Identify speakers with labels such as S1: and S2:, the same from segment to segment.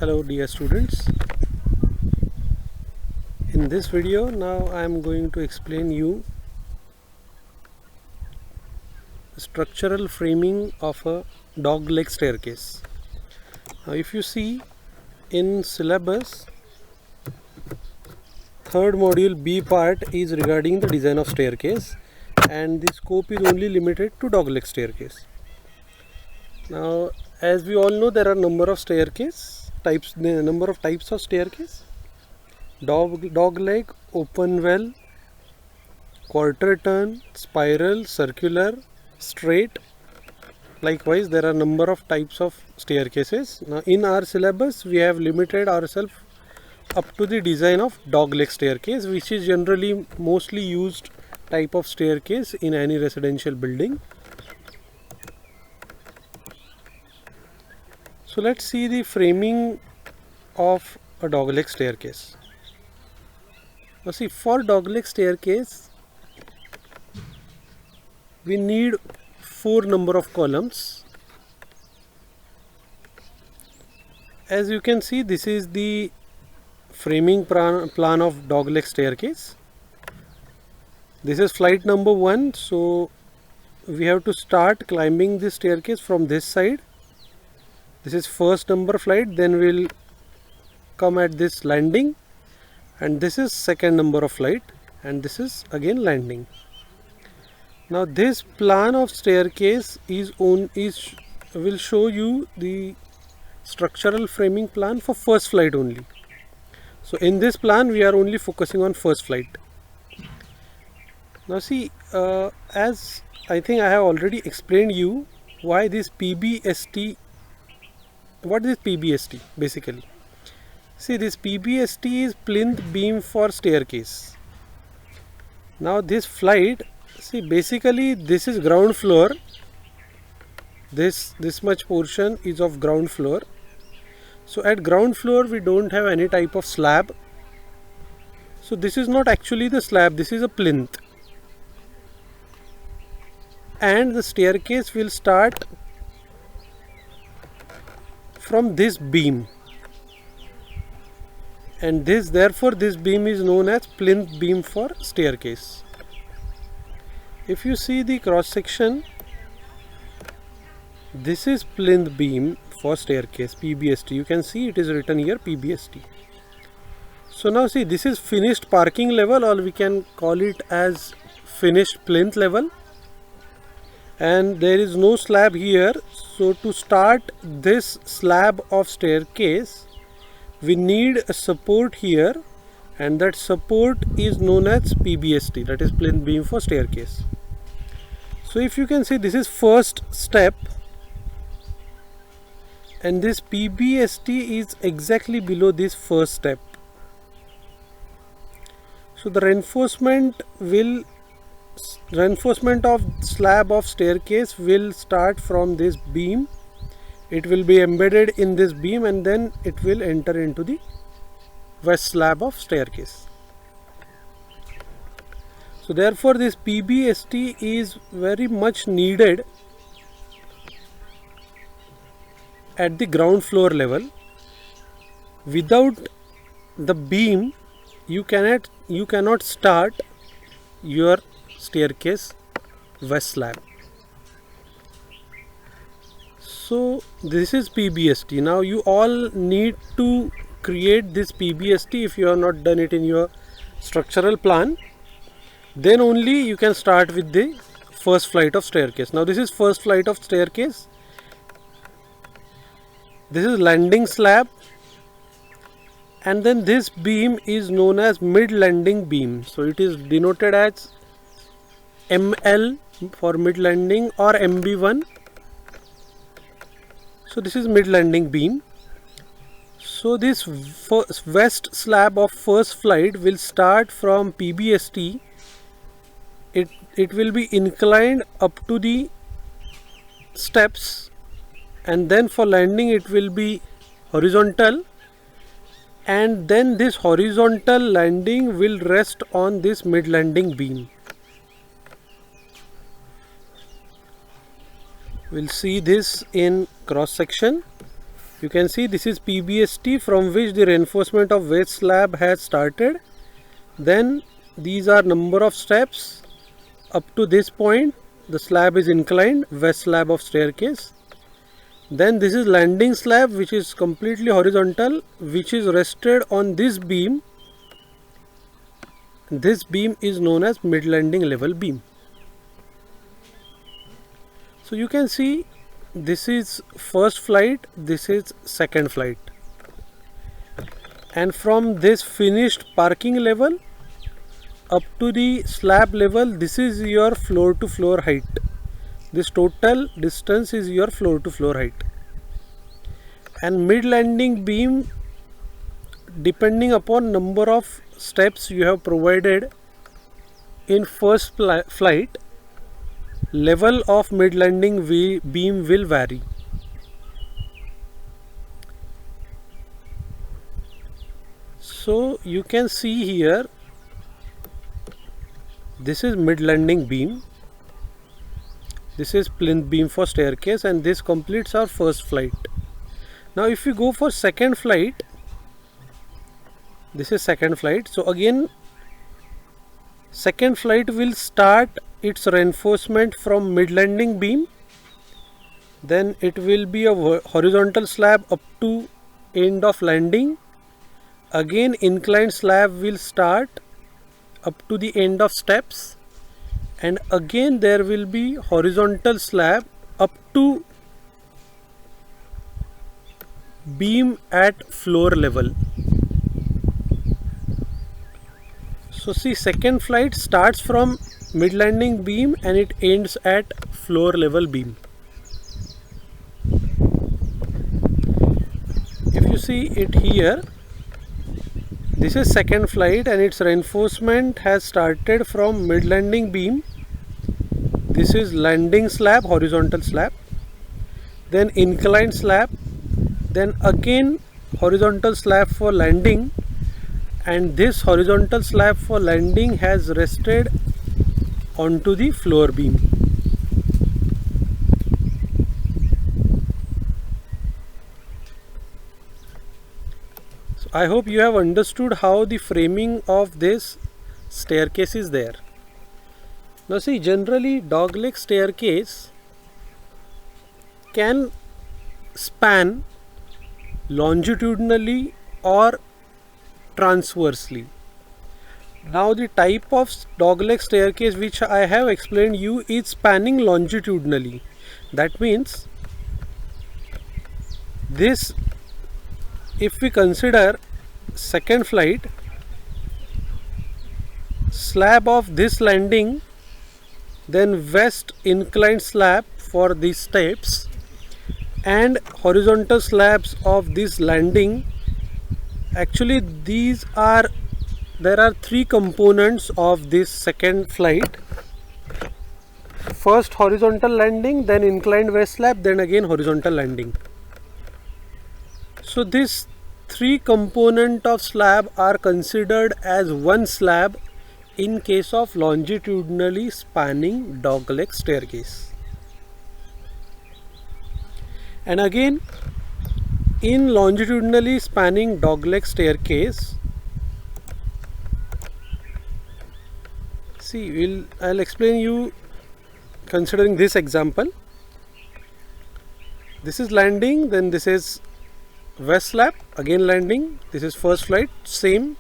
S1: Hello dear students. In this video now I am going to explain you structural framing of a dog leg staircase. Now if you see in syllabus, third module B part is regarding the design of staircase and the scope is only limited to dog leg staircase. Now as we all know, there are number of types of staircase: dog leg, open well, quarter turn, spiral, circular, straight. Likewise, there are number of types of staircases. Now in our syllabus we have limited ourselves up to the design of dog leg staircase, which is generally mostly used type of staircase in any residential building. So let's see the framing of a dog leg staircase. Now see, for dog leg staircase we need 4 number of columns. As you can see, this is the framing plan of dog leg staircase. This is flight number 1, so we have to start climbing this staircase from this side. This is first number flight, then we'll come at this landing, and this is second number of flight, and this is again landing. Now this plan of staircase will show you the structural framing plan for first flight only. So in this plan we are only focusing on first flight. Now see, as I think I have already explained you why this PBST. What is PBST basically? See, this PBST is plinth beam for staircase. Now this flight, see, basically this is ground floor. This much portion is of ground floor. So at ground floor we don't have any type of slab. So this is not actually the slab, this is a plinth. And the staircase will start from this beam, and therefore this beam is known as plinth beam for staircase. If you see the cross section, this is plinth beam for staircase, PBST. You can see it is written here PBST. So now see, this is finished parking level, or we can call it as finished plinth level, and there is no slab here. So to start this slab of staircase we need a support here, and that support is known as PBST, that is plinth beam for staircase. So if you can see, this is first step, and this PBST is exactly below this first step. So the reinforcement of slab of staircase will start from this beam. It will be embedded in this beam, and then it will enter into the west slab of staircase. So therefore this PBST is very much needed at the ground floor level. Without the beam you cannot start your staircase west slab. So this is PBST. Now you all need to create this PBST. If you have not done it in your structural plan, then only you can start with the first flight of staircase. Now this is first flight of staircase. This is landing slab, and then this beam is known as mid landing beam. So it is denoted as ML for mid landing, or MB1. So this is mid landing beam. So this west slab of first flight will start from PBST. It will be inclined up to the steps, and then for landing it will be horizontal, and then this horizontal landing will rest on this mid landing beam. We'll see this in cross section. You can see this is PBST from which the reinforcement of west slab has started. Then these are number of steps up to this point. The slab is inclined, west slab of staircase. Then this is landing slab, which is completely horizontal, which is rested on this beam. This beam is known as mid landing level beam. So you can see this is first flight, this is second flight, and from this finished parking level up to the slab level, this is your floor to floor height. This total distance is your floor to floor height. And mid landing beam, depending upon number of steps you have provided in first flight, level of mid landing beam will vary. So you can see here, this is mid landing beam, this is plinth beam for staircase, and this completes our first flight. Now if we go for second flight, this is second flight. So again, second flight will start its reinforcement from mid landing beam. Then it will be a horizontal slab up to end of landing. Again inclined slab will start up to the end of steps, and again there will be horizontal slab up to beam at floor level. So see, second flight starts from mid landing beam and it ends at floor level beam. If you see it here, this is second flight and its reinforcement has started from mid landing beam. This is landing slab, horizontal slab, then inclined slab, then again horizontal slab for landing, and this horizontal slab for landing has rested onto the floor beam. So I hope you have understood how the framing of this staircase is there. Now see, generally dogleg staircase can span longitudinally or transversely. Now the type of dogleg staircase which I have explained you is spanning longitudinally. That means this, if we consider second flight, slab of this landing, then west inclined slab for these steps, and horizontal slabs of this landing. Actually there are three components of this second flight. First horizontal landing, then inclined west slab, then again horizontal landing. So this three component of slab are considered as one slab in case of longitudinally spanning dogleg staircase. And again, in longitudinally spanning dogleg staircase, see, I'll explain you considering this example. This is landing, then this is west slab, again landing, this is first flight, same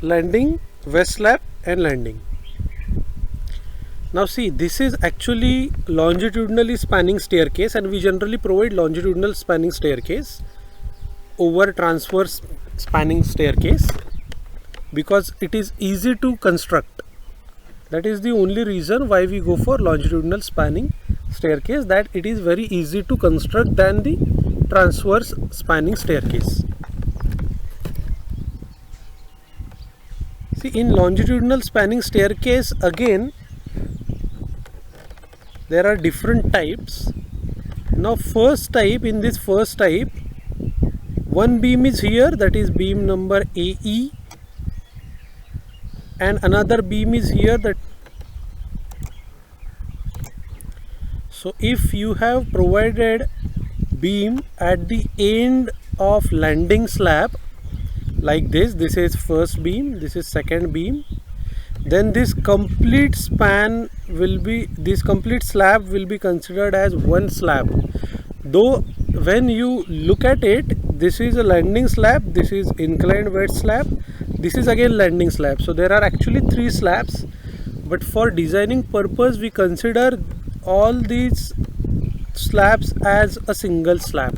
S1: landing, west slab and landing. Now see, this is actually longitudinally spanning staircase, and we generally provide longitudinal spanning staircase over transverse spanning staircase because it is easy to construct. That is the only reason why we go for longitudinal spanning staircase, that it is very easy to construct than the transverse spanning staircase. See, in longitudinal spanning staircase, again there are different types. Now first type, in this first type, one beam is here, that is beam number AE, and another beam is here. That so if you have provided beam at the end of landing slab like this. This is first beam, this is second beam. Then this complete slab will be considered as one slab. Though when you look at it, this is a landing slab, this is inclined wedge slab, this is again landing slab. So there are actually three slabs, but for designing purpose we consider all these slabs as a single slab.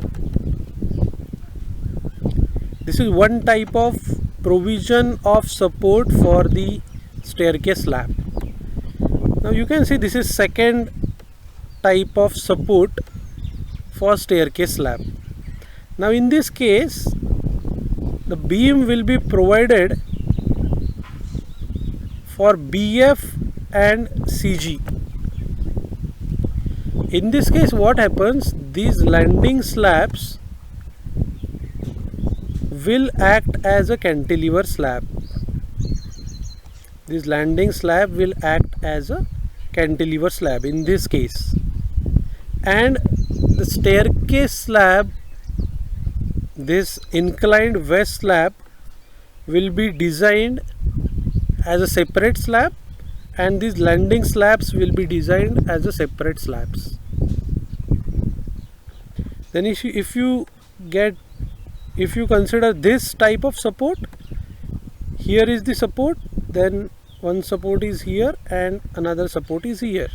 S1: This is one type of provision of support for the staircase slab. Now you can see this is second type of support for staircase slab. Now in this case, the beam will be provided for BF and CG. In this case, what happens? These landing slabs will act as a cantilever slab. This landing slab will act as a cantilever slab in this case, and the staircase slab, this inclined wedge slab, will be designed as a separate slab, and these landing slabs will be designed as a separate slabs. Then if you consider this type of support, here is the support, then one support is here and another support is here.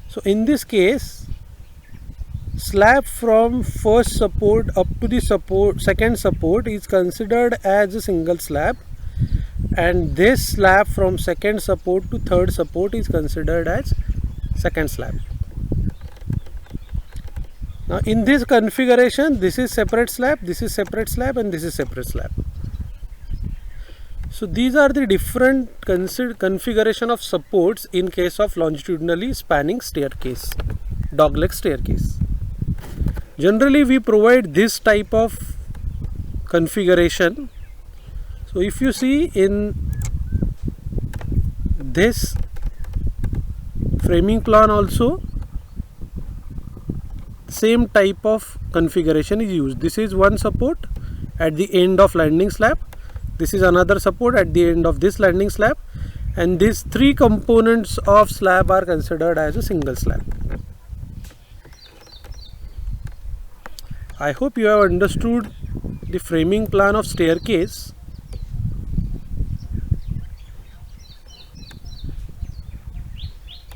S1: So in this case, slab from first support up to the second support is considered as a single slab, and this slab from second support to third support is considered as second slab. Now in this configuration, this is separate slab, this is separate slab, and this is separate slab. So these are the different configuration of supports in case of longitudinally spanning staircase, dogleg staircase. Generally we provide this type of configuration. So if you see in this framing plan also, same type of configuration is used. This is one support at the end of landing slab, this is another support at the end of this landing slab, and these three components of slab are considered as a single slab. I hope you have understood the framing plan of staircase.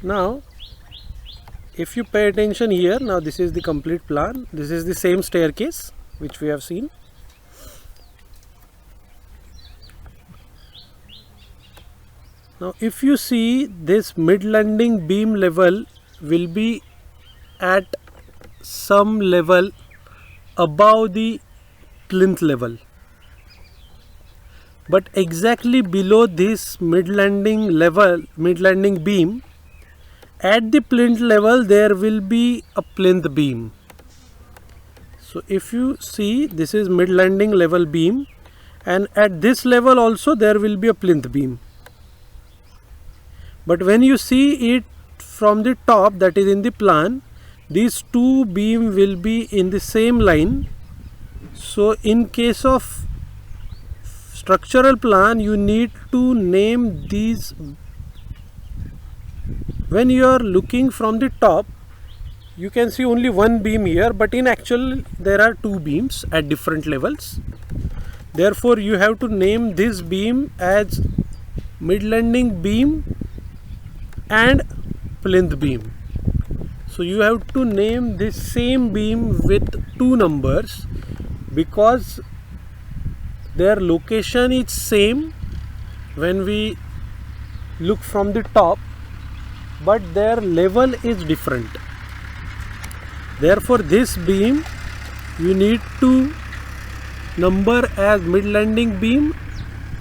S1: Now if you pay attention here, now this is the complete plan. This is the same staircase which we have seen. Now if you see, this mid landing beam level will be at some level above the plinth level, but exactly below this mid landing beam, at the plinth level there will be a plinth beam. So if you see, this is mid landing level beam, and at this level also there will be a plinth beam. But when you see it from the top, that is in the plan, these two beams will be in the same line. So in case of structural plan, you need to name these. When you are looking from the top, you can see only one beam here, but in actual there are two beams at different levels. Therefore you have to name this beam as mid landing beam and plinth beam. So you have to name this same beam with two numbers, because their location is same when we look from the top, but their level is different. Therefore this beam you need to number as mid landing beam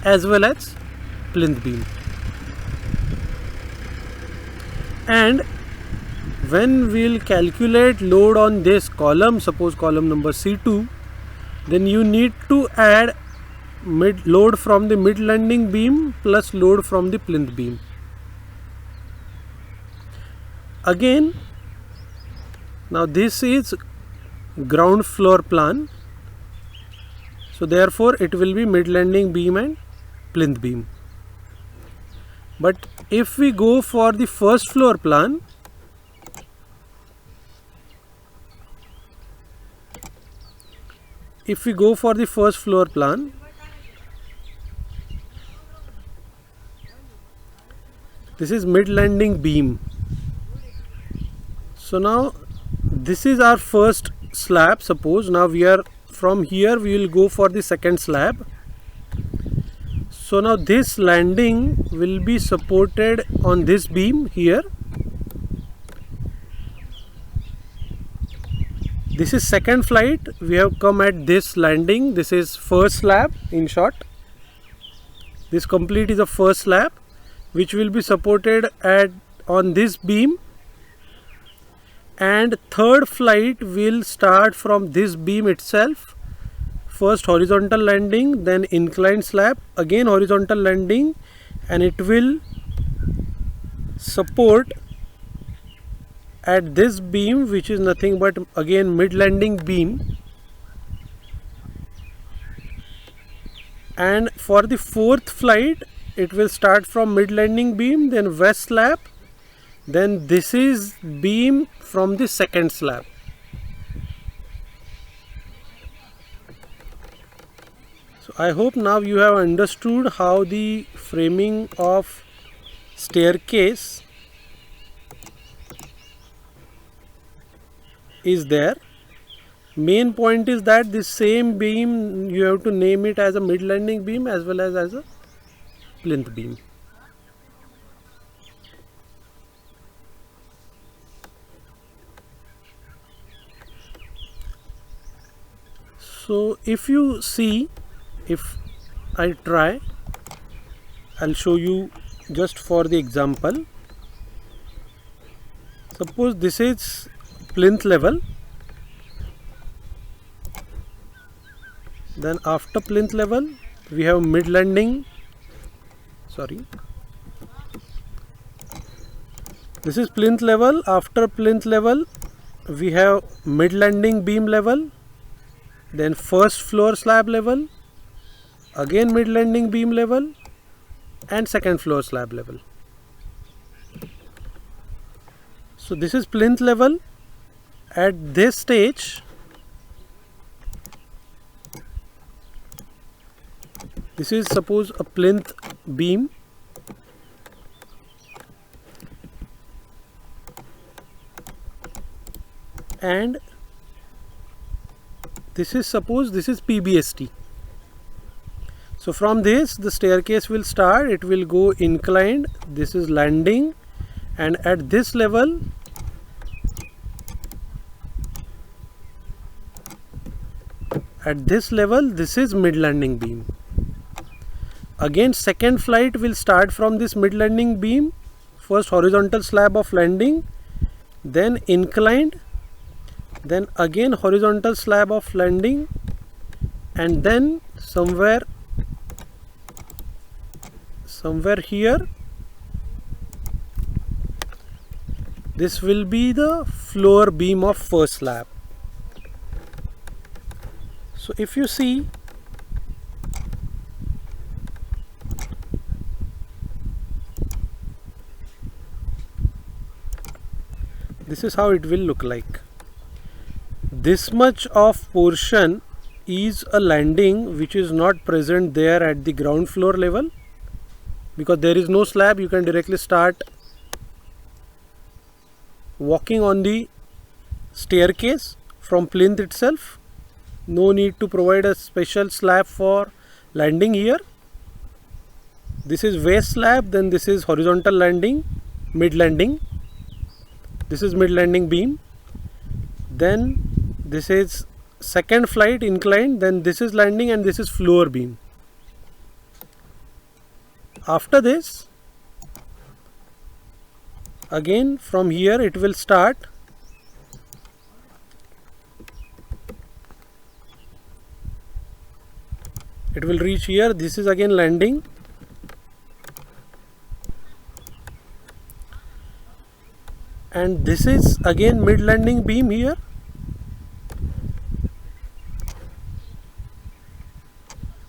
S1: as well as plinth beam. And when we will calculate load on this column, suppose column number C2, then you need to add load from the mid landing beam plus load from the plinth beam. Again, Now this is ground floor plan, so therefore it will be mid landing beam and plinth beam. But if we go for the first floor plan, this is mid landing beam. So now this is our first slab. Suppose now we are from here, we will go for the second slab. So now this landing will be supported on this beam here. This is second flight. We have come at this landing. This is first slab in short. This complete is a first slab which will be supported on this beam, and third flight will start from this beam itself. First horizontal landing, then inclined slab, again horizontal landing, and it will support at this beam, which is nothing but again mid landing beam. And for the fourth flight, it will start from mid landing beam, then west slab, then this is beam from the second slab. So I hope now you have understood how the framing of staircase is there. Main point is that this same beam you have to name it as a mid landing beam as well as a plinth beam. So if you see, if I try, I'll show you just for the example. Suppose this is plinth level, then after plinth level we have mid landing, this is plinth level. After plinth level we have mid landing beam level, then first floor slab level, again mid landing beam level, and second floor slab level. So this is plinth level. At this stage, this is suppose a plinth beam, and this is suppose this is PBST. So from this the staircase will start, it will go inclined, this is landing, and at this level this is mid landing beam. Again second flight will start from this mid landing beam, first horizontal slab of landing, then inclined, then again horizontal slab of landing, and then somewhere here this will be the floor beam of first slab. So if you see, this is how it will look like. This much of portion is a landing which is not present there at the ground floor level, because there is no slab. You can directly start walking on the staircase from plinth itself. No need to provide a special slab for landing here. This is west slab, then this is horizontal landing, mid landing, this is mid landing beam, then this is second flight inclined, then this is landing, and this is floor beam. After this, again from here it will start, it will reach here, this is again landing, and this is again mid landing beam here.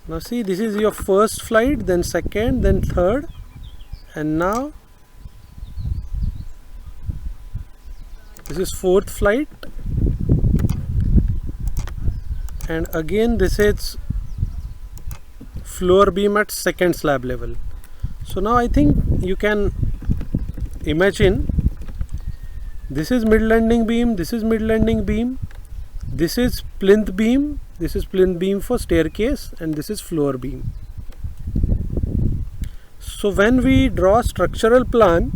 S1: Now see, this is your first flight, then second, then third, and now this is fourth flight, and again this is floor beam at second slab level. So now I think you can imagine this is mid landing beam, this is mid landing beam, this is plinth beam, this is plinth beam for staircase, and this is floor beam. So when we draw structural plan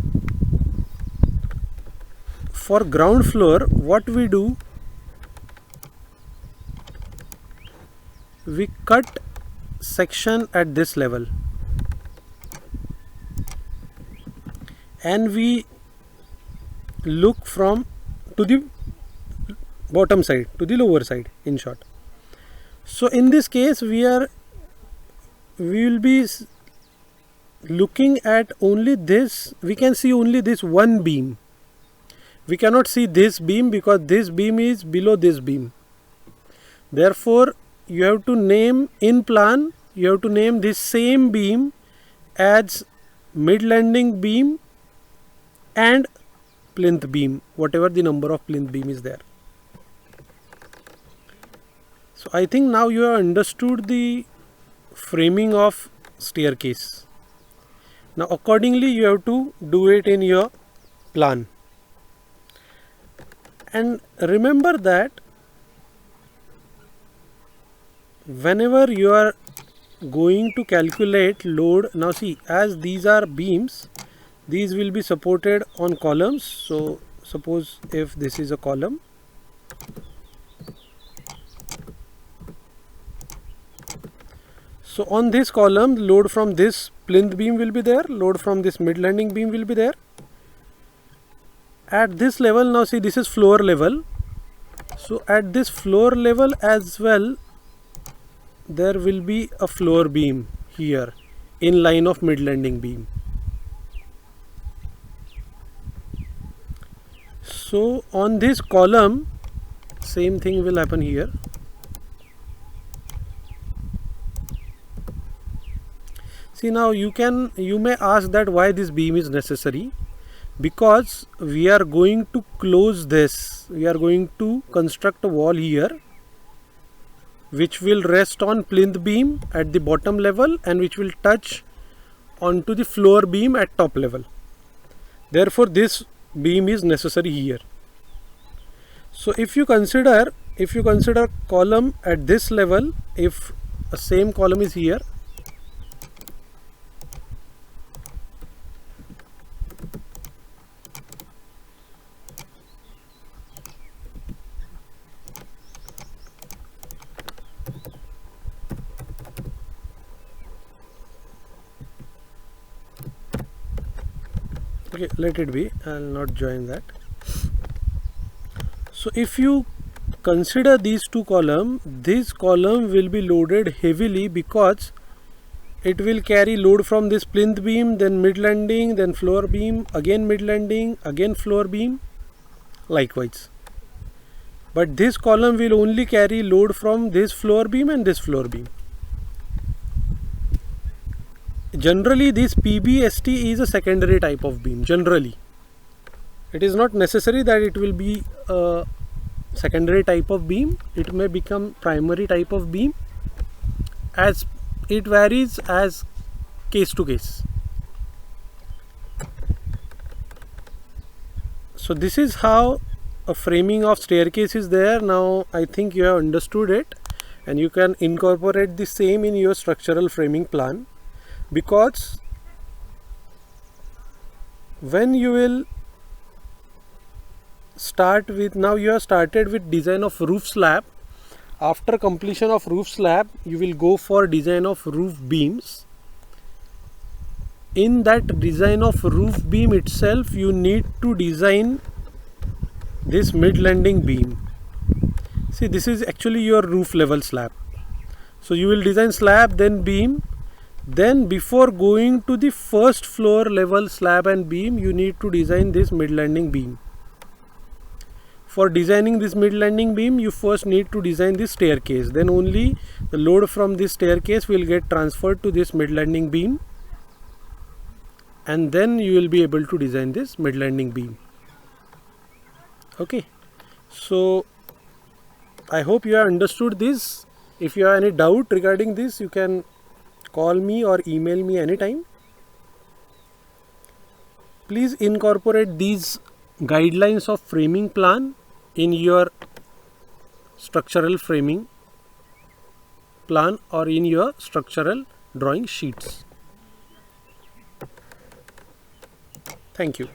S1: for ground floor, what we do, we cut section at this level and we look from to the bottom side to the lower side, in short. So in this case we will be looking at only this. We can see only this one beam. We cannot see this beam because this beam is below this beam. Therefore you have to name in plan, you have to name this same beam as mid landing beam and plinth beam, whatever the number of plinth beam is there. So I think now you have understood the framing of staircase. Now accordingly you have to do it in your plan. And remember that whenever you are going to calculate load, now see, as these are beams, these will be supported on columns. So suppose if this is a column, so on this column load from this plinth beam will be there, load from this mid landing beam will be there. At this level, now see, this is floor level, so at this floor level as well there will be a floor beam here in line of mid landing beam. So on this column same thing will happen here. See, now you may ask that why this beam is necessary. Because we are going to close this, we are going to construct a wall here which will rest on plinth beam at the bottom level and which will touch onto the floor beam at top level. Therefore this beam is necessary here. So if you consider column at this level, if a same column is here, okay, let it be, I will not join that. So if you consider these two columns, this column will be loaded heavily because it will carry load from this plinth beam, then mid landing, then floor beam, again mid landing, again floor beam, likewise. But this column will only carry load from this floor beam and this floor beam. Generally this PBST is a secondary type of beam. Generally it is not necessary that it will be a secondary type of beam. It may become primary type of beam, as it varies as case to case. So this is how a framing of staircase is there. Now I think you have understood it and you can incorporate the same in your structural framing plan. Because when you will start with, now you have started with design of roof slab. After completion of roof slab you will go for design of roof beams. In that design of roof beam itself you need to design this mid landing beam. See, this is actually your roof level slab. So you will design slab, then beam. Then before going to the first floor level slab and beam, you need to design this mid landing beam. For designing this mid landing beam, you first need to design this staircase. Then only the load from this staircase will get transferred to this mid landing beam, and then you will be able to design this mid landing beam. Okay, so I hope you have understood this. If you have any doubt regarding this, you can call me or email me anytime. Please incorporate these guidelines of framing plan in your structural framing plan or in your structural drawing sheets. Thank you.